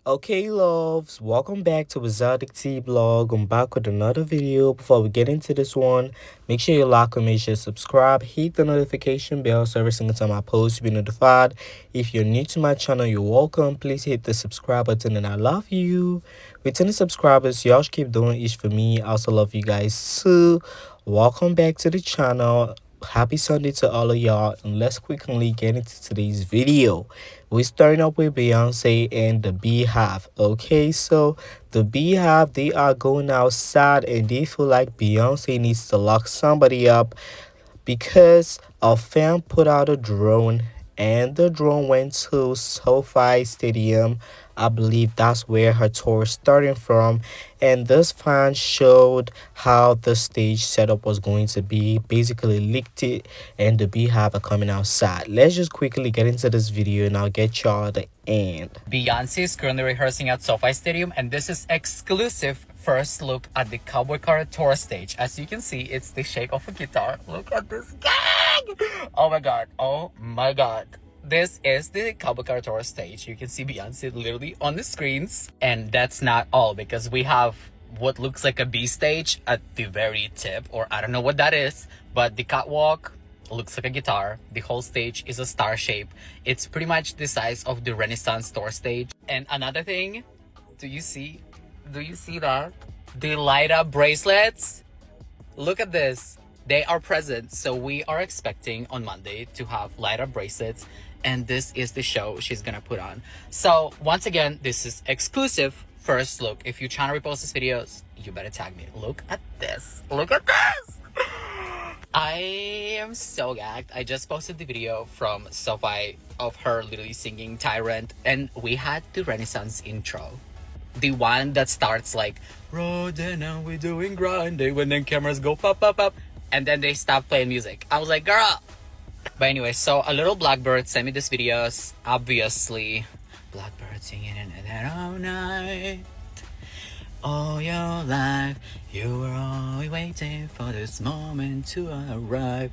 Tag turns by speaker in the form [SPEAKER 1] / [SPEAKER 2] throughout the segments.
[SPEAKER 1] Okay, loves, welcome back to Exoticteablog. I'm back with another video. Before we get into this one, make sure you like, comment, share, subscribe, hit the notification bell so every single time I post, you'll be notified. If you're new to my channel, you're welcome. Please hit the subscribe button, and I love you. Returning subscribers, y'all should keep doing it for me. I also love you guys too. Welcome back to the channel. Happy Sunday to all of y'all, and let's quickly get into today's video. We're starting up with Beyonce and the Beehive. Okay, so the Beehive, they are going outside and they feel like Beyonce needs to lock somebody up because a fan put out a drone and the drone went to SoFi Stadium. I believe that's where her tour is starting from. And this fan showed how the stage setup was going to be, basically leaked it, and the Beehive are coming outside. Let's just quickly get into this video and I'll get y'all the end.
[SPEAKER 2] Beyonce is currently rehearsing at SoFi Stadium, and this is exclusive first look at the Cowboy Carter tour stage. As you can see, it's the shape of a guitar. Look at this gang! Oh my god, oh my god. This is the Cowboy Carter tour stage. You can see Beyonce literally on the screens. And that's not all, because we have what looks like a B stage at the very tip, or I don't know what that is, but the catwalk looks like a guitar. The whole stage is a star shape. It's pretty much the size of the Renaissance tour stage. And another thing, do you see that? The light up bracelets. Look at this. They are present. So we are expecting on Monday to have light up bracelets, and this is the show she's gonna put on. So once again, this is exclusive first look. If you're trying to repost these videos, you better tag me. Look at this. Look at this. I am so gagged. I just posted the video from SoFi of her literally singing Tyrant, and we had the Renaissance intro. The one that starts like, "Road and we're doing grinding," when then cameras go pop, pop, pop, and then they stop playing music. I was like, girl! But anyway, so a little blackbird sent me these videos. Obviously, blackbird singing in it all night. All your life, you were always waiting for this moment to arrive.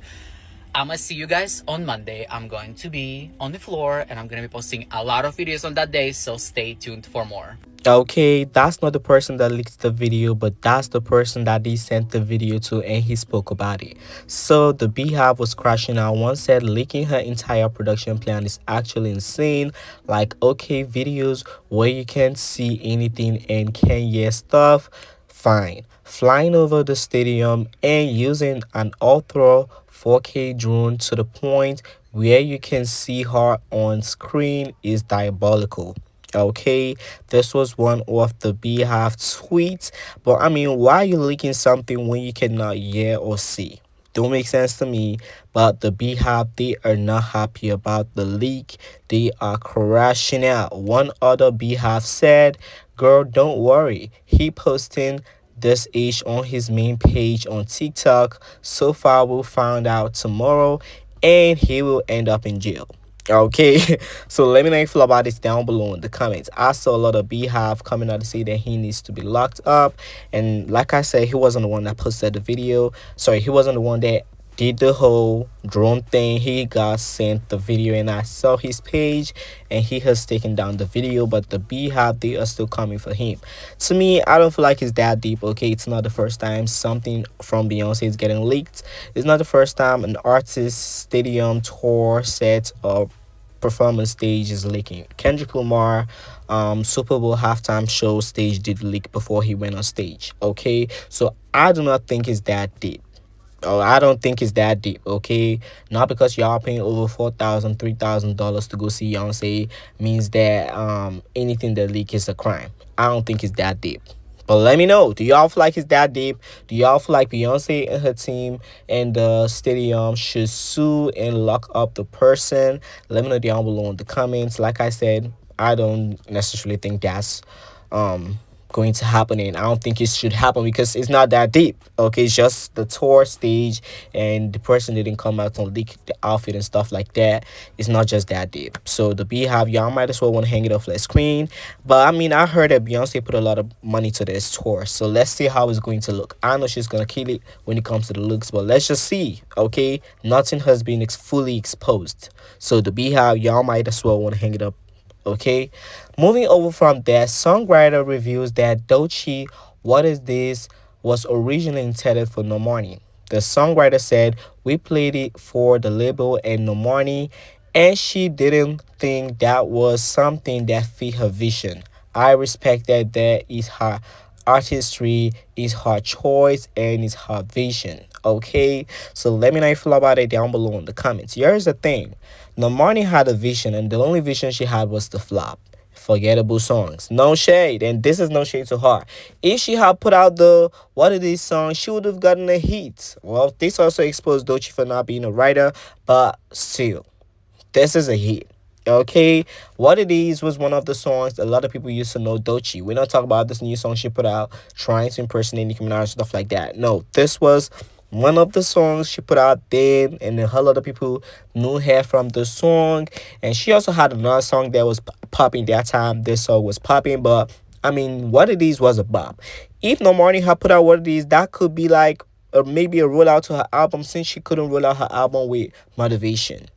[SPEAKER 2] I'm gonna see you guys on Monday. I'm going to be on the floor and I'm gonna be posting a lot of videos on that day, so stay tuned for more.
[SPEAKER 1] Okay, that's not the person that leaked the video, but that's the person that they sent the video to, and he spoke about it. So the Beehive was crashing out. One said leaking her entire production plan is actually insane. Like, okay, videos where you can't see anything and can't hear stuff, fine. Flying over the stadium and using an ultra 4K drone to the point where you can see her on screen is diabolical. Okay, this was one of the Beehive tweets, but I mean, why are you leaking something when you cannot hear or see? Don't make sense to me. But the Beehive, they are not happy about the leak. They are crashing out. One other Beehive said, "Girl, don't worry, he posting this ish on his main page on TikTok. So far, we'll find out tomorrow, and he will end up in jail." Okay, so let me know how you feel about this down below in the comments. I saw a lot of Beehive coming out to say that he needs to be locked up, and like I said, he wasn't the one that posted the video. Sorry, he wasn't the one that did the whole drone thing. He got sent the video, and I saw his page, and he has taken down the video. But the Beehive, they are still coming for him. To me, I don't feel like it's that deep. Okay, it's not the first time something from Beyonce is getting leaked. It's not the first time an artist's stadium tour set or performance stage is leaking. Kendrick Lamar Super Bowl halftime show stage did leak before he went on stage. Okay, so I do not think it's that deep. Oh, I don't think it's that deep. Okay, not because y'all paying over $4,000, $3,000 to go see Beyonce means that anything that leak is a crime. I don't think it's that deep. But let me know, do y'all feel like it's that deep? Do y'all feel like Beyonce and her team and the stadium should sue and lock up the person? Let me know down below in the comments. Like I said, I don't necessarily think that's going to happen, and I don't think it should happen because it's not that deep. Okay, it's just the tour stage and the person didn't come out and leak the outfit and stuff like that. It's not just that deep. So the Beehive, y'all might as well want to hang it off flat screen. But I mean, I heard that Beyonce put a lot of money to this tour, so let's see how it's going to look. I know she's gonna kill it when it comes to the looks, but let's just see. Okay, nothing has been fully exposed, so the Beehive, y'all might as well want to hang it up Okay, moving over from there, songwriter reveals that Doechii, What Is This, was originally intended for Normani. The songwriter said, we played it for the label and Normani, and she didn't think that was something that fit her vision. I respect that is her artistry, is her choice, and is her vision. Okay, so let me know how you feel about it down below in the comments. Here's the thing, Normani had a vision, and the only vision she had was the flop. Forgettable songs. No shade, and this is no shade to her. If she had put out the What Are These songs, she would have gotten a hit. Well, this also exposed Doechii for not being a writer, but still, this is a hit. Okay, What It Is was one of the songs a lot of people used to know Doechii. We're not talking about this new song she put out trying to impersonate Nicki Minaj, stuff like that. No, this was one of the songs she put out then, and a whole lot of people knew her from the song. And she also had another song that was popping that time. This song was popping, but I mean, What It Is was a bop. If No Morning had put out What It Is, that could be like maybe a rollout to her album, since she couldn't roll out her album with Motivation.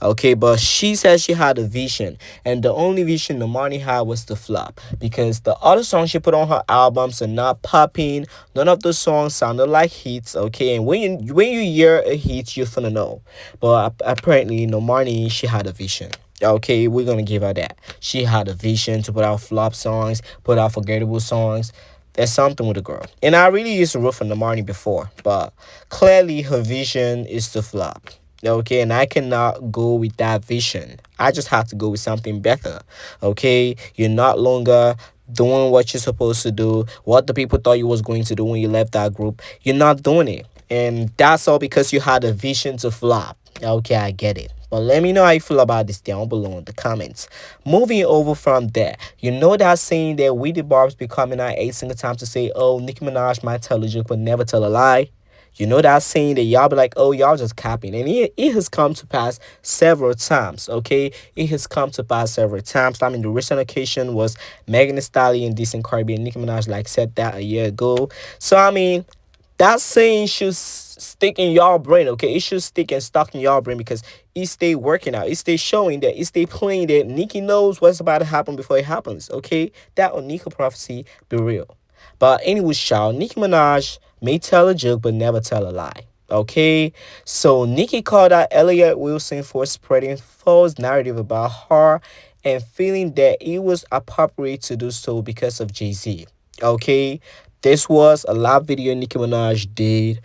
[SPEAKER 1] Okay, but she said she had a vision, and the only vision the money had was the flop, because the other songs she put on her albums are not popping. None of the songs sounded like hits. Okay, and when you hear a hit, you're gonna know. But apparently, no money, she had a vision. Okay, we're gonna give her that. She had a vision to put out flop songs, put out forgettable songs. There's something with the girl. And I really used to root for Namarni before, but clearly her vision is to flop. Okay, and I cannot go with that vision. I just have to go with something better. Okay, you're not longer doing what you're supposed to do, what the people thought you was going to do when you left that group. You're not doing it, and that's all because you had a vision to flop. Okay, I get it. But let me know how you feel about this down below in the comments. Moving over from there, you know that saying that we the barbs be coming out every single time to say, oh, Nicki Minaj might tell a joke but never tell a lie. You know that saying that y'all be like, oh, y'all just capping. And it has come to pass several times, okay? It has come to pass several times. I mean, the recent occasion was Megan Thee Stallion, Decent Cardi, and Nicki Minaj like said that a year ago. So, I mean, that saying should stick in y'all brain, okay? It should stick and stuck in y'all brain, because it stay working out. It stay showing that, it stay playing that Nicki knows what's about to happen before it happens, okay? That Onika prophecy be real. But anyway, y'all, Nicki Minaj may tell a joke but never tell a lie. Okay, so Nicki called out Elliott Wilson for spreading false narrative about her and feeling that it was appropriate to do so because of Jay-Z. Okay, this was a live video Nicki Minaj did,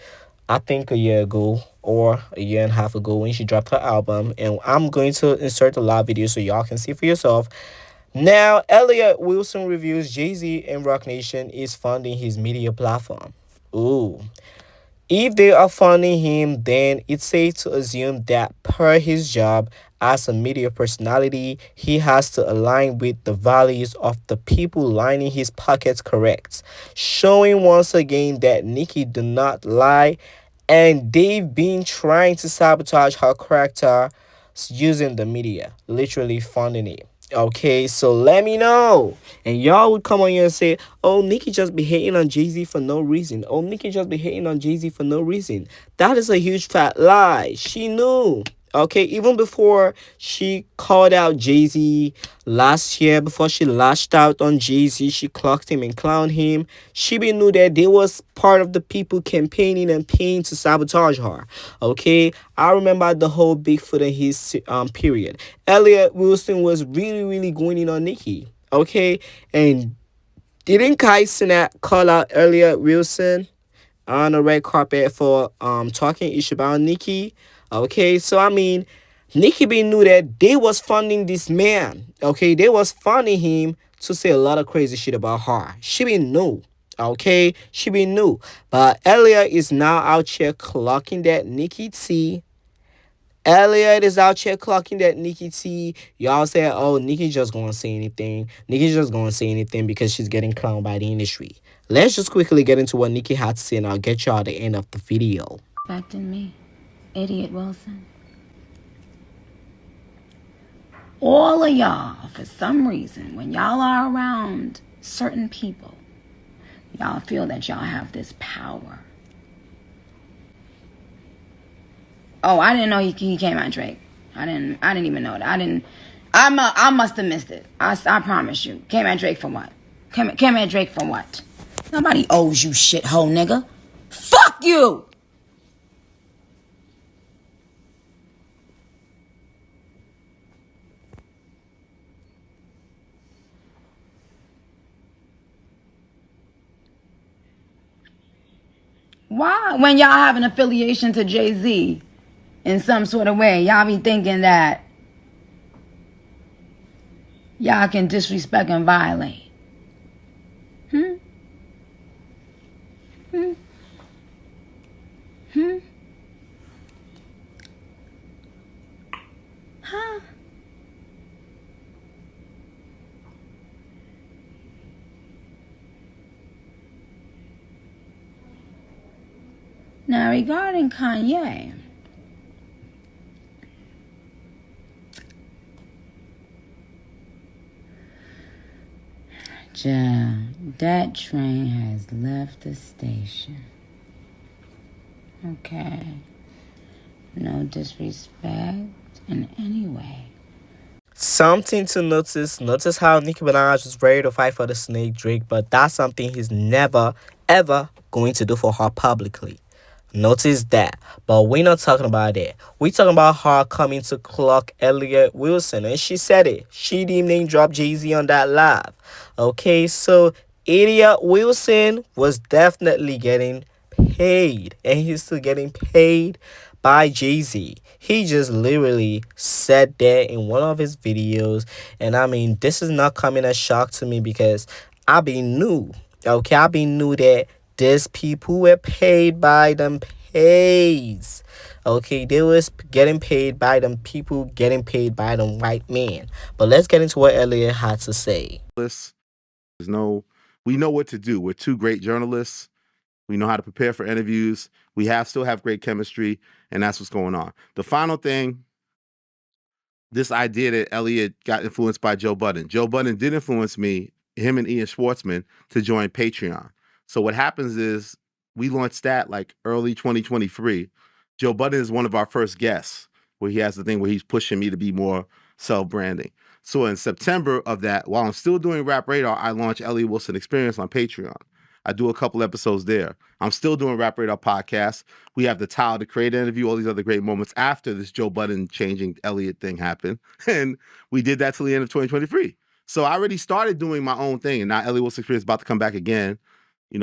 [SPEAKER 1] I think a year ago or a year and a half ago when she dropped her album, and I'm going to insert a live video so y'all can see for yourself. Now, Elliott Wilson reviews Jay-Z and Roc Nation is funding his media platform. Ooh. If they are funding him, then it's safe to assume that per his job as a media personality, he has to align with the values of the people lining his pockets correct. Showing once again that Nicki do not lie, and they've been trying to sabotage her character using the media, literally funding it. Okay, so let me know. And y'all would come on here and say, oh, Nicki just be hating on Jay-Z for no reason. Oh, Nicki just be hating on Jay-Z for no reason. That is a huge fat lie. She knew. Okay, even before she called out Jay-Z last year, before she lashed out on Jay-Z, she clocked him and clowned him. She knew that they was part of the people campaigning and paying to sabotage her. Okay, I remember the whole Bigfoot and his period. Elliott Wilson was really going in on Nicki. Okay, and didn't Kai Cenat call out Elliott Wilson on the red carpet for talking ish about Nicki? Okay, so I mean, Nicki B knew that they was funding this man. Okay, they was funding him to say a lot of crazy shit about her. She been knew. Okay, she been knew. But Elliott is now out here clocking that Nicki T. Elliott is out here clocking that Nicki T. Y'all say, oh, Nicki just gonna say anything. Nicki just gonna say anything because she's getting clowned by the industry. Let's just quickly get into what Nicki had to say, and I'll get y'all at the end of the video.
[SPEAKER 3] Expecting me, Idiot Wilson. All of y'all, for some reason, when y'all are around certain people, y'all feel that y'all have this power. Oh, I didn't know he came out Drake. I didn't even know that. I must have missed it. I promise you. Came at Drake for what? Came at Drake for what? Nobody owes you shit, hoe nigga. Fuck you! Why? When y'all have an affiliation to Jay-Z in some sort of way, y'all be thinking that y'all can disrespect and violate. Hmm? Hmm? Hmm? Huh? Now, regarding Kanye, that train has left the station. Okay. No disrespect in any way.
[SPEAKER 1] Something to notice. Notice how Nicki Minaj was ready to fight for the snake Drake, but that's something he's never, ever going to do for her publicly. Notice that. But we're not talking about that. We're talking about her coming to clock Elliott Wilson. And she said it. She didn't name drop Jay-Z on that live. Okay, so Elliott Wilson was definitely getting paid. And he's still getting paid by Jay-Z. He just literally said that in one of his videos. And I mean, this is not coming as shock to me because I been new. Okay, I been new that these people were paid by them pays. Okay, they was getting paid by them people getting paid by them white men. But let's get into what Elliott had to say.
[SPEAKER 4] There's we know what to do. We're two great journalists. We know how to prepare for interviews. We still have great chemistry, and that's what's going on. The final thing, this idea that Elliott got influenced by Joe Budden. Joe Budden did influence me, him and Ian Schwartzman, to join Patreon. So what happens is we launched that like early 2023. Joe Budden is one of our first guests where he has the thing where he's pushing me to be more self-branding. So in September of that, while I'm still doing Rap Radar, I launched Elliott Wilson Experience on Patreon. I do a couple episodes there. I'm still doing Rap Radar podcast. We have the Tyler the Creator interview, all these other great moments after this Joe Budden changing Elliott thing happened. And we did that till the end of 2023. So I already started doing my own thing. And now Elliott Wilson Experience is about to come back again,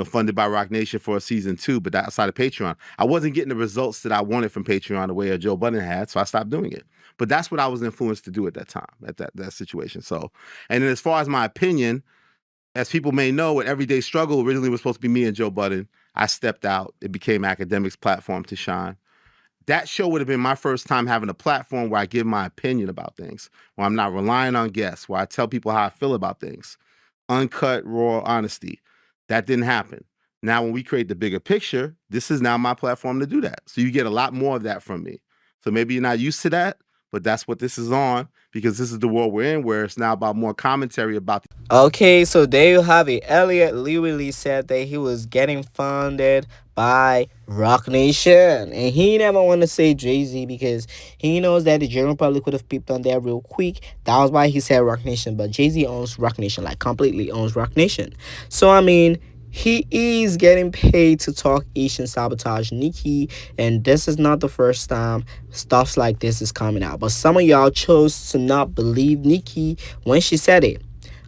[SPEAKER 4] funded by Rock Nation for a season 2, but that outside of Patreon. I wasn't getting the results that I wanted from Patreon the way Joe Budden had, so I stopped doing it. But that's what I was influenced to do at that time, at that situation. So, and then as far as my opinion, as people may know, with Everyday Struggle originally was supposed to be me and Joe Budden. I stepped out. It became Academic's platform to shine. That show would have been my first time having a platform where I give my opinion about things, where I'm not relying on guests, where I tell people how I feel about things. Uncut, raw honesty. That didn't happen. Now, when we create the bigger picture, this is now my platform to do that. So you get a lot more of that from me. So maybe you're not used to that, but that's what this is on, because this is the world we're in, where it's now about more commentary about.
[SPEAKER 1] Okay, so there you have it. Elliott literally said that he was getting funded by Rock Nation. And he never want to say Jay-Z because he knows that the general public would have peeped on there real quick. That was why he said Rock Nation. But Jay-Z owns Rock Nation, like completely owns Rock Nation. So, I mean, he is getting paid to talk Asian sabotage Nicki, and this is not the first time stuff like this is coming out. But some of y'all chose to not believe Nicki when she said it.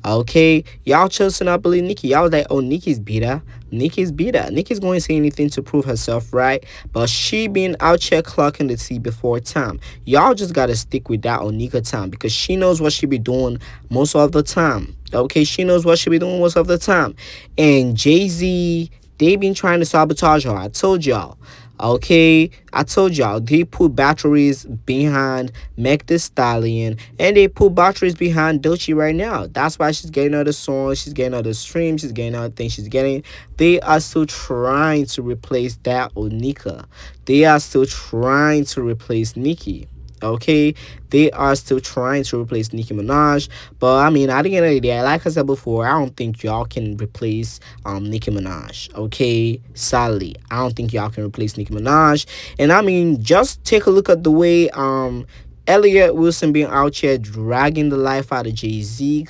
[SPEAKER 1] Okay, y'all chose to not believe Nicki. Y'all was like, oh, Nicki's bitter. Nicki's bitter. Nicki's going to say anything to prove herself, right? But she been out here clocking the tea before time. Y'all just got to stick with that Onika time because she knows what she be doing most of the time. Okay, she knows what she be doing most of the time. And Jay-Z, they been trying to sabotage her. I told y'all. Okay, I told y'all they put batteries behind Meg Thee Stallion and they put batteries behind Doechii right now. That's why she's getting other songs, she's getting other streams, she's getting other things she's getting. They are still trying to replace that Onika. They are still trying to replace Nicki. Okay, they are still trying to replace Nicki Minaj, but I mean, at the end of the day, like I said before, I don't think y'all can replace Nicki Minaj. Okay, sadly, I don't think y'all can replace Nicki Minaj. And I mean, just take a look at the way Elliott Wilson being out here dragging the life out of Jay-Z.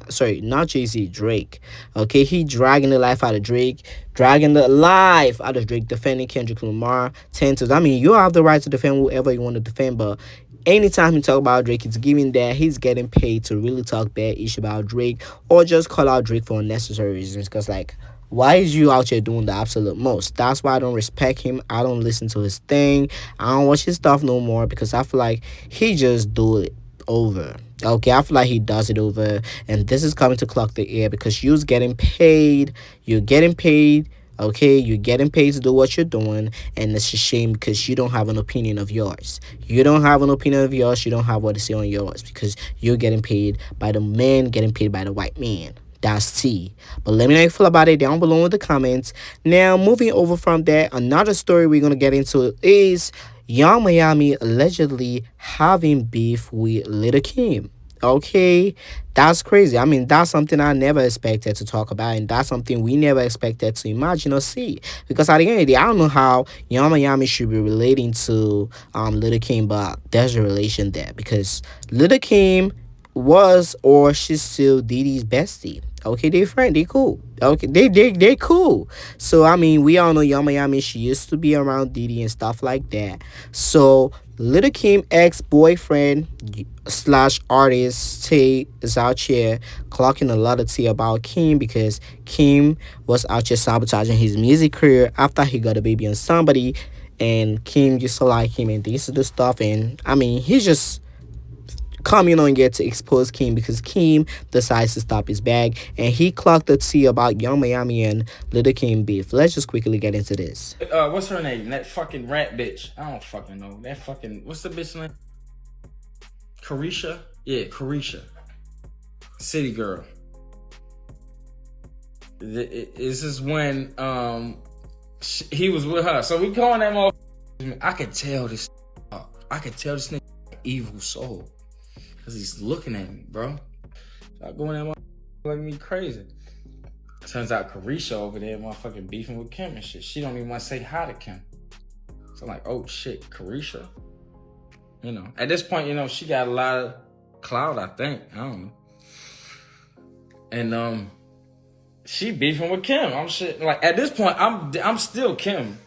[SPEAKER 1] Sorry, not Jay-Z, Drake. Okay, he dragging the life out of Drake, dragging the life out of Drake, defending Kendrick Lamar 10 times. I mean, you have the right to defend whoever you want to defend, but anytime you talk about Drake, it's giving that he's getting paid to really talk bad ish about Drake or just call out Drake for unnecessary reasons. Because, like, why is you out here doing the absolute most? That's why I don't respect him. I don't listen to his thing. I don't watch his stuff no more because I feel like he just do it over. Okay, I feel like he does it over, and this is coming to clock the air because you're getting paid. You're getting paid. Okay, you're getting paid to do what you're doing, and it's a shame because you don't have an opinion of yours. You don't have an opinion of yours. You don't have what to say on yours because you're getting paid by the man, getting paid by the white man. That's T. But let me know how you feel about it down below in the comments. Now, moving over from that, another story we're going to get into is Young Miami allegedly having beef with Lil Kim. Okay, that's crazy. I mean, that's something I never expected to talk about, and that's something we never expected to imagine or see. Because at the end of the day, I don't know how Young Miami should be relating to Lil Kim, but there's a relation there because Lil Kim was or she's still Diddy's bestie. Okay, they friend, they cool. Okay, they cool. So I mean, we all know Young Miami. She used to be around Diddy and stuff like that. So Lil Kim ex-boyfriend slash artist Tay is out here clocking a lot of tea about Kim because Kim was out here sabotaging his music career after he got a baby on somebody, and Kim used to like him and this is the stuff. And I mean, he's just coming on yet to expose Kim because Kim decides to stop his bag, and he clocked the tea about Young Miami and Lil Kim beef. Let's just quickly get into this.
[SPEAKER 5] What's her name? That fucking rat bitch. I don't fucking know. That fucking, what's the bitch name? Carisha? Yeah, Carisha. City girl. This is when he was with her. So we calling that motherfucker. I could tell this. I could tell this nigga evil soul. Cause he's looking at me, bro. So I go in there, like me crazy. Turns out Carisha over there, motherfucking beefing with Kim and shit. She don't even want to say hi to Kim. So I'm like, oh shit, Carisha. You know, at this point, you know, she got a lot of clout, I think. I don't know. And she beefing with Kim. I'm shit. Like at this point, I'm still Kim.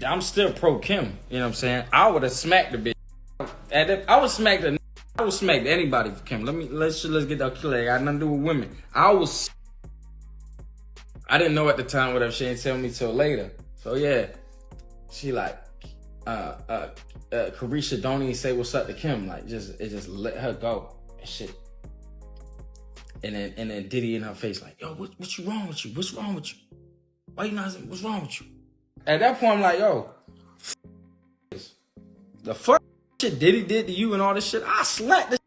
[SPEAKER 5] I'm still pro Kim. You know what I'm saying? I would have smacked the bitch. I would smack anybody for Kim. Let's get that clear. It got nothing to do with women. I didn't know at the time whatever. She didn't tell me till later. So yeah, she like, Carisha don't even say what's up to Kim. Like just let her go and shit. And then Diddy in her face like, yo, what you wrong with you? What's wrong with you? Why you not? What's wrong with you? At that point I'm like, yo, the fuck shit Diddy did to you and all this shit. I slapped this.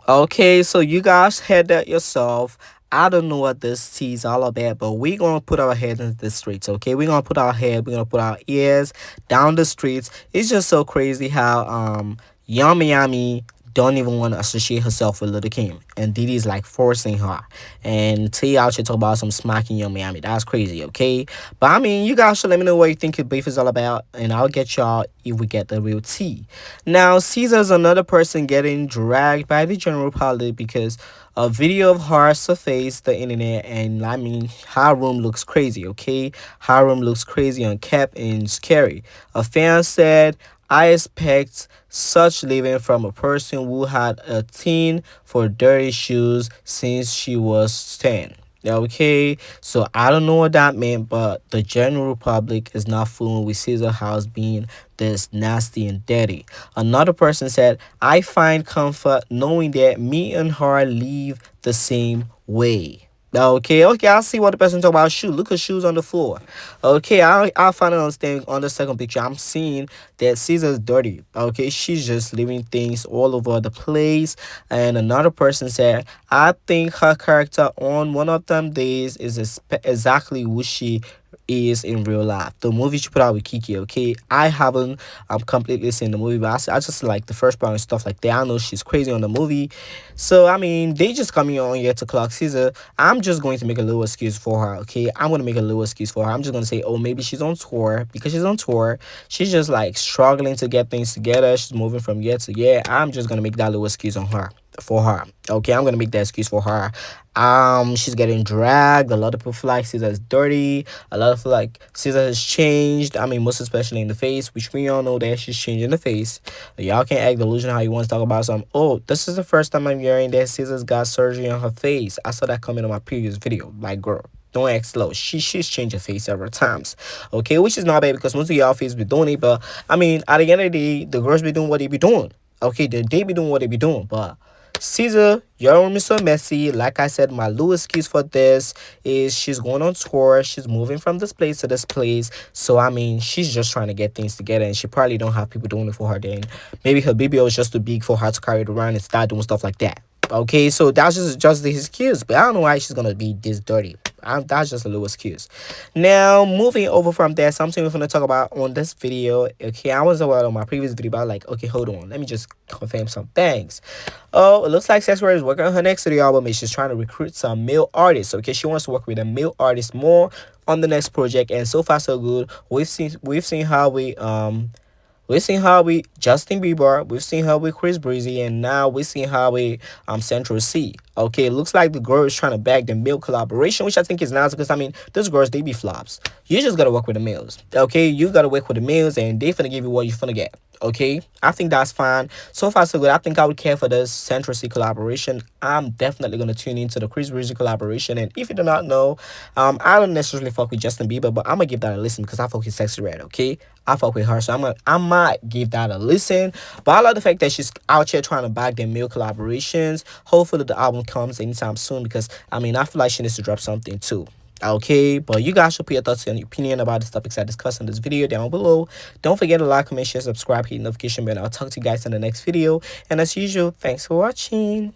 [SPEAKER 1] Okay, so you guys heard that yourself. I don't know what this tea is all about, but we're gonna put our head into the streets, okay? We're gonna put our ears down the streets. It's just so crazy how Young Miami don't even want to associate herself with Lil Kim, and Diddy's like forcing her. And T out here talk about some smacking Young Miami. That's crazy, okay? But I mean, you guys should let me know what you think your beef is all about, and I'll get y'all if we get the real tea. Now, Caesar's another person getting dragged by the general public because a video of her surfaced the internet, and I mean, her room looks crazy, okay? Her room looks crazy, unkept, and scary. A fan said, I expect such living from a person who had a teen for dirty shoes since she was 10. Okay, so I don't know what that meant, but the general public is not fooling with Caesar House being this nasty and dirty. Another person said, I find comfort knowing that me and her live the same way. Okay, I see what the person talk about shoes. Look at shoes on the floor. Okay, I finally understand on the second picture. I'm seeing that Caesar's dirty. Okay, she's just leaving things all over the place. And another person said, I think her character on one of them days is exactly who she is in real life. The movie she put out with Kiki, okay? I haven't completely seen the movie, but I just like the first part and stuff like that. I know she's crazy on the movie. So I mean, they just coming on here to clock Caesar. I'm just going to make a little excuse for her, okay? I'm gonna make a little excuse for her. I'm just gonna say, oh, maybe she's on tour. Because she's on tour, she's just like struggling to get things together. She's moving from year to year. I'm just gonna make that little excuse on her for her. Okay, I'm gonna make that excuse for her. She's getting dragged. A lot of people feel like Caesar is dirty. A lot of people like Caesar has changed. I mean, most especially in the face, which we all know that she's changing the face. Y'all can't act delusional how you want to talk about something. Oh, this is the first time I'm hearing that Caesar's got surgery on her face. I saw that comment on my previous video. Like, girl, don't act slow. She's changed her face several times. Okay, which is not bad because most of y'all face be doing it. But I mean, at the end of the day, the girls be doing what they be doing. Okay, they be doing what they be doing. But Caesar, your room is so messy. Like I said, my little excuse for this is she's going on tour. She's moving from this place to this place. So, I mean, she's just trying to get things together. And she probably don't have people doing it for her then. Maybe her BBL was just too big for her to carry it around and start doing stuff like that. Okay, so that's just the excuse. But I don't know why she's going to be this dirty. That's just a little excuse. Now, moving over from there, something we're going to talk about on this video. Okay, I was aware on my previous video about like, okay, hold on. Let me just confirm some things. Oh, it looks like Sexual is working on her next studio album and she's trying to recruit some male artists. Okay, she wants to work with a male artist more on the next project. And so far, so good. We've seen how we've seen her with Justin Bieber, we've seen her with Chris Breezy, and now we've seen her with Central C. Okay, it looks like the girl is trying to bag the male collaboration, which I think is nice because I mean, those girls they be flops. You just gotta work with the males. Okay, you gotta work with the males, and they finna give you what you finna get. Okay, I think that's fine. So far, so good. I think I would care for this Central C collaboration. I'm definitely gonna tune into the Chris Breezy collaboration. And if you do not know, I don't necessarily fuck with Justin Bieber, but I'm gonna give that a listen because I fuck with Sexy Red. Okay, I fuck with her, so I might give that a listen. But I love the fact that she's out here trying to bag them male collaborations. Hopefully the album comes anytime soon because I mean I feel like she needs to drop something too. Okay, but you guys should put your thoughts and opinion about the topics I discussed in this video down below. Don't forget to like, comment, share, subscribe, hit the notification bell. I'll talk to you guys in the next video. And as usual, thanks for watching.